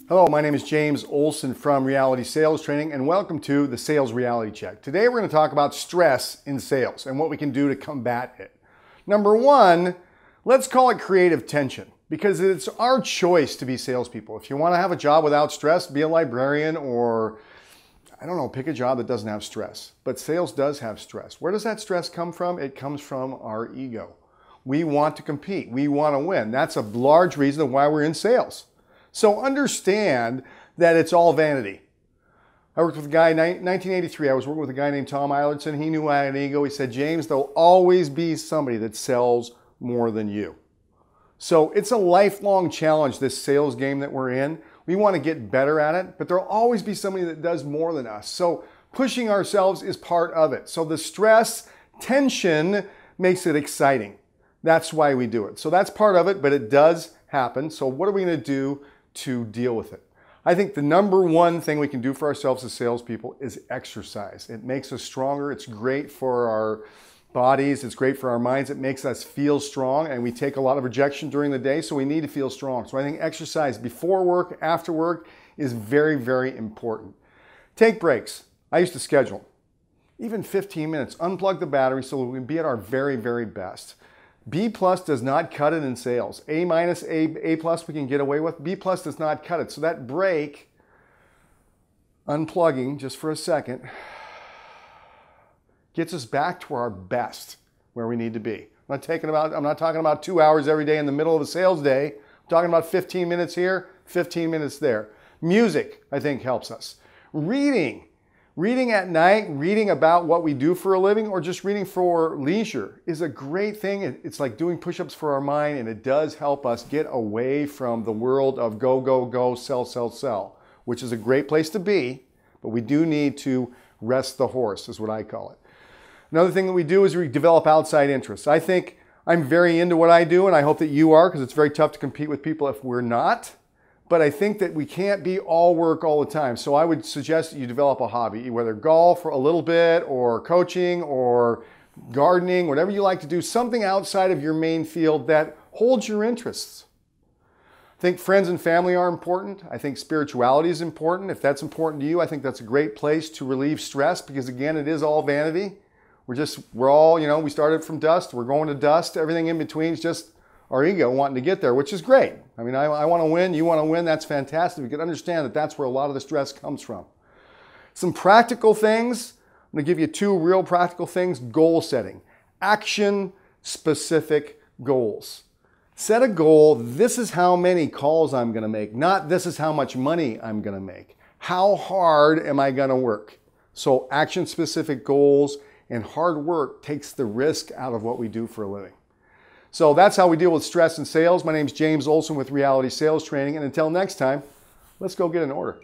Hello, my name is James Olsen from Reality Sales Training, and welcome to the Sales Reality Check. Today we're going to talk about stress in sales and what we can do to combat it. Number one, let's call it creative tension, because it's our choice to be salespeople. If you want to have a job without stress, be a librarian, or I don't know, pick a job that doesn't have stress. But sales does have stress. Where does that stress come from? It comes from our ego. We want to compete. We want to win. That's a large reason why we're in sales. So understand that it's all vanity. I worked with a guy in 1983. I was working with a guy named Tom Eilertson. He knew I had an ego. He said, James, there'll always be somebody that sells more than you. So it's a lifelong challenge, this sales game that we're in. We want to get better at it, but there'll always be somebody that does more than us. So pushing ourselves is part of it. So the stress, tension makes it exciting. That's why we do it. So that's part of it, but it does happen. So what are we going to do to deal with it? I think the number one thing we can do for ourselves as salespeople is exercise. It makes us stronger. It's great for our bodies. It's great for our minds. It makes us feel strong, and we take a lot of rejection during the day, so we need to feel strong. So I think exercise before work, after work is very, very important. Take breaks. I used to schedule even 15 minutes. Unplug the battery so we can be at our very, very best. B plus does not cut it in sales. A minus, A plus we can get away with. B plus does not cut it. So that break, unplugging just for a second, gets us back to our best where we need to be. I'm not talking about 2 hours every day in the middle of a sales day. I'm talking about 15 minutes here, 15 minutes there. Music, I think, helps us. Reading at night, reading about what we do for a living, or just reading for leisure is a great thing. It's like doing push-ups for our mind, and it does help us get away from the world of go, go, go, sell, sell, sell, which is a great place to be, but we do need to rest the horse, is what I call it. Another thing that we do is we develop outside interests. I think I'm very into what I do, and I hope that you are, because it's very tough to compete with people if we're not. But I think that we can't be all work all the time. So I would suggest that you develop a hobby, whether golf for a little bit, or coaching, or gardening, whatever you like to do, something outside of your main field that holds your interests. I think friends and family are important. I think spirituality is important. If that's important to you, I think that's a great place to relieve stress, because again, it is all vanity. We're all, we started from dust, we're going to dust. Everything in between is just our ego wanting to get there, which is great. I mean, I want to win, you want to win, that's fantastic. We can understand that that's where a lot of the stress comes from. Some practical things, I'm going to give you two real practical things. Goal setting, action-specific goals. Set a goal, this is how many calls I'm going to make, not this is how much money I'm going to make. How hard am I going to work? So action-specific goals, and hard work takes the risk out of what we do for a living. So that's how we deal with stress in sales. My name is James Olsen with Reality Sales Training. And until next time, let's go get an order.